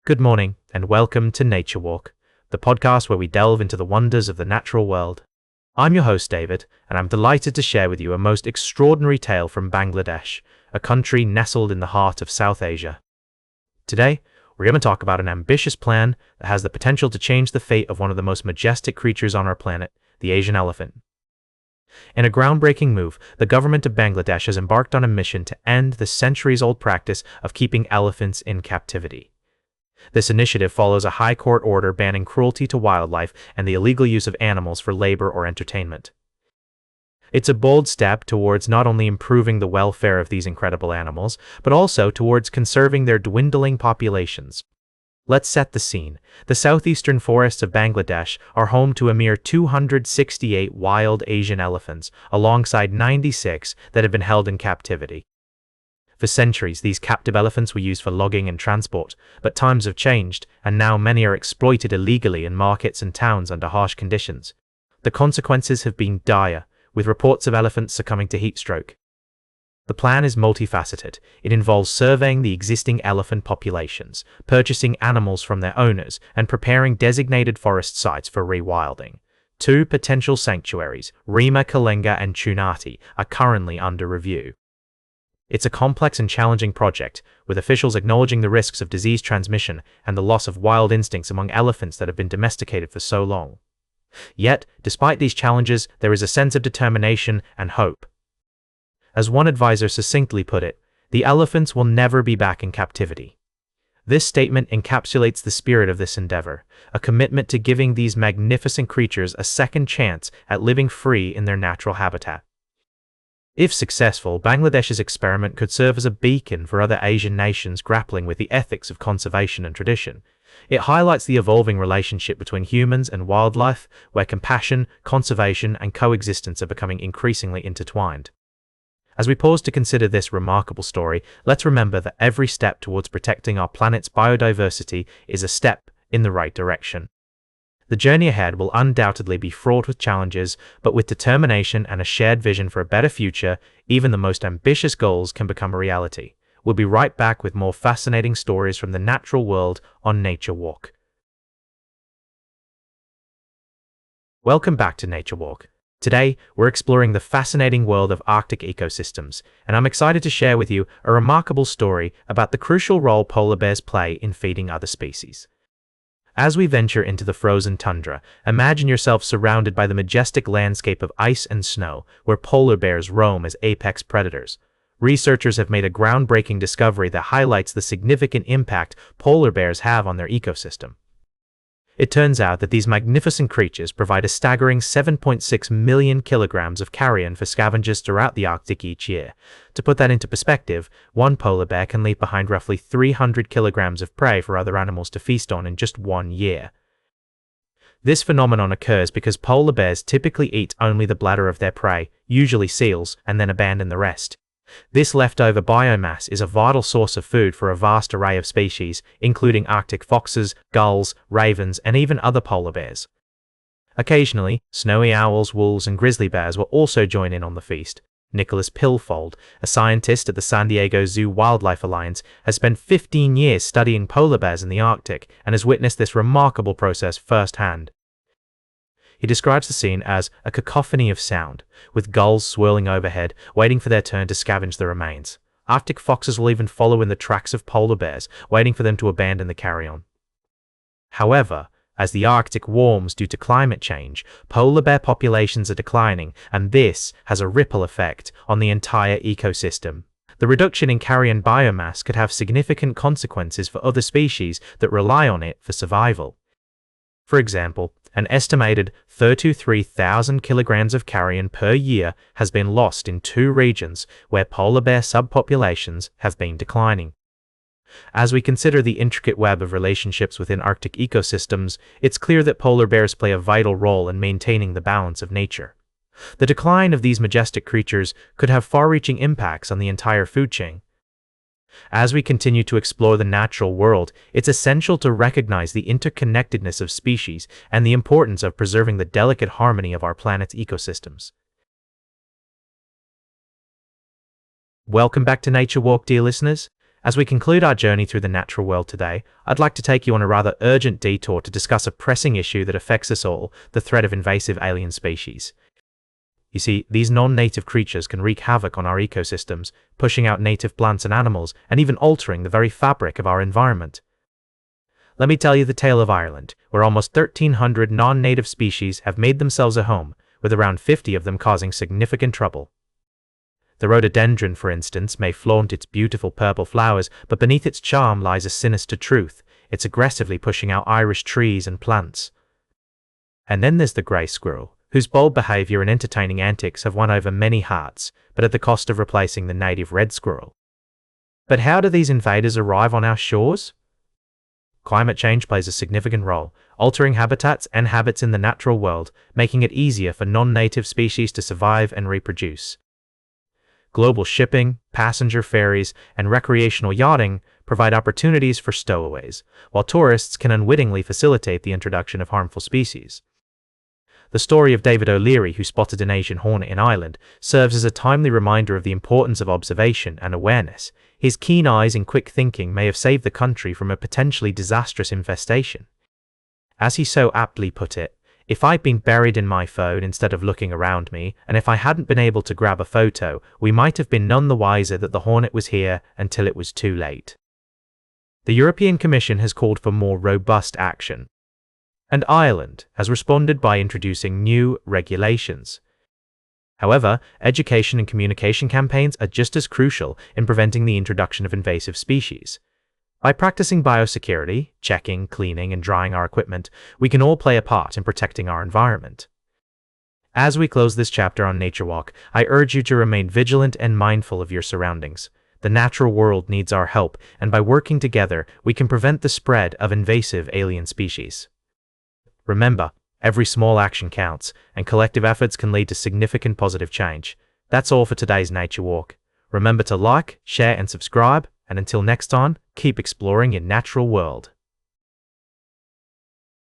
Good morning, and welcome to Nature Walk, the podcast where we delve into the wonders of the natural world. I'm your host, David, and I'm delighted to share with you a most extraordinary tale from Bangladesh, a country nestled in the heart of South Asia. Today, we're going to talk about an ambitious plan that has the potential to change the fate of one of the most majestic creatures on our planet, the Asian elephant. In a groundbreaking move, the government of Bangladesh has embarked on a mission to end the centuries-old practice of keeping elephants in captivity. This initiative follows a high court order banning cruelty to wildlife and the illegal use of animals for labor or entertainment. It's a bold step towards not only improving the welfare of these incredible animals, but also towards conserving their dwindling populations. Let's set the scene. The southeastern forests of Bangladesh are home to a mere 268 wild Asian elephants, alongside 96 that have been held in captivity. For centuries, these captive elephants were used for logging and transport, but times have changed, and now many are exploited illegally in markets and towns under harsh conditions. The consequences have been dire, with reports of elephants succumbing to heat stroke. The plan is multifaceted. It involves surveying the existing elephant populations, purchasing animals from their owners, and preparing designated forest sites for rewilding. Two potential sanctuaries, Rima Kalenga and Chunati, are currently under review. It's a complex and challenging project, with officials acknowledging the risks of disease transmission and the loss of wild instincts among elephants that have been domesticated for so long. Yet, despite these challenges, there is a sense of determination and hope. As one advisor succinctly put it, the elephants will never be back in captivity. This statement encapsulates the spirit of this endeavor, a commitment to giving these magnificent creatures a second chance at living free in their natural habitat. If successful, Bangladesh's experiment could serve as a beacon for other Asian nations grappling with the ethics of conservation and tradition. It highlights the evolving relationship between humans and wildlife, where compassion, conservation, and coexistence are becoming increasingly intertwined. As we pause to consider this remarkable story, let's remember that every step towards protecting our planet's biodiversity is a step in the right direction. The journey ahead will undoubtedly be fraught with challenges, but with determination and a shared vision for a better future, even the most ambitious goals can become a reality. We'll be right back with more fascinating stories from the natural world on Nature Walk. Welcome back to Nature Walk. Today, we're exploring the fascinating world of Arctic ecosystems, and I'm excited to share with you a remarkable story about the crucial role polar bears play in feeding other species. As we venture into the frozen tundra, imagine yourself surrounded by the majestic landscape of ice and snow, where polar bears roam as apex predators. Researchers have made a groundbreaking discovery that highlights the significant impact polar bears have on their ecosystem. It turns out that these magnificent creatures provide a staggering 7.6 million kilograms of carrion for scavengers throughout the Arctic each year. To put that into perspective, one polar bear can leave behind roughly 300 kilograms of prey for other animals to feast on in just 1 year. This phenomenon occurs because polar bears typically eat only the bladder of their prey, usually seals, and then abandon the rest. This leftover biomass is a vital source of food for a vast array of species, including Arctic foxes, gulls, ravens, and even other polar bears. Occasionally, snowy owls, wolves, and grizzly bears will also join in on the feast. Nicholas Pilfold, a scientist at the San Diego Zoo Wildlife Alliance, has spent 15 years studying polar bears in the Arctic and has witnessed this remarkable process firsthand. He describes the scene as a cacophony of sound, with gulls swirling overhead, waiting for their turn to scavenge the remains. Arctic foxes will even follow in the tracks of polar bears, waiting for them to abandon the carrion. However, as the Arctic warms due to climate change, polar bear populations are declining, and this has a ripple effect on the entire ecosystem. The reduction in carrion biomass could have significant consequences for other species that rely on it for survival. For example, an estimated 33,000 kilograms of carrion per year has been lost in 2 regions where polar bear subpopulations have been declining. As we consider the intricate web of relationships within Arctic ecosystems, it's clear that polar bears play a vital role in maintaining the balance of nature. The decline of these majestic creatures could have far-reaching impacts on the entire food chain. As we continue to explore the natural world, it's essential to recognize the interconnectedness of species and the importance of preserving the delicate harmony of our planet's ecosystems. Welcome back to Nature Walk, dear listeners. As we conclude our journey through the natural world today, I'd like to take you on a rather urgent detour to discuss a pressing issue that affects us all, the threat of invasive alien species. You see, these non-native creatures can wreak havoc on our ecosystems, pushing out native plants and animals, and even altering the very fabric of our environment. Let me tell you the tale of Ireland, where almost 1,300 non-native species have made themselves a home, with around 50 of them causing significant trouble. The rhododendron, for instance, may flaunt its beautiful purple flowers, but beneath its charm lies a sinister truth. It's aggressively pushing out Irish trees and plants. And then there's the grey squirrel, whose bold behaviour and entertaining antics have won over many hearts, but at the cost of replacing the native red squirrel. But how do these invaders arrive on our shores? Climate change plays a significant role, altering habitats and habits in the natural world, making it easier for non-native species to survive and reproduce. Global shipping, passenger ferries, and recreational yachting provide opportunities for stowaways, while tourists can unwittingly facilitate the introduction of harmful species. The story of David O'Leary, who spotted an Asian hornet in Ireland, serves as a timely reminder of the importance of observation and awareness. His keen eyes and quick thinking may have saved the country from a potentially disastrous infestation. As he so aptly put it, "If I'd been buried in my phone instead of looking around me, and if I hadn't been able to grab a photo, we might have been none the wiser that the hornet was here until it was too late." The European Commission has called for more robust action, and Ireland has responded by introducing new regulations. However, education and communication campaigns are just as crucial in preventing the introduction of invasive species. By practicing biosecurity, checking, cleaning, and drying our equipment, we can all play a part in protecting our environment. As we close this chapter on Nature Walk, I urge you to remain vigilant and mindful of your surroundings. The natural world needs our help, and by working together, we can prevent the spread of invasive alien species. Remember, every small action counts, and collective efforts can lead to significant positive change. That's all for today's Nature Walk. Remember to like, share, and subscribe, and until next time, keep exploring your natural world.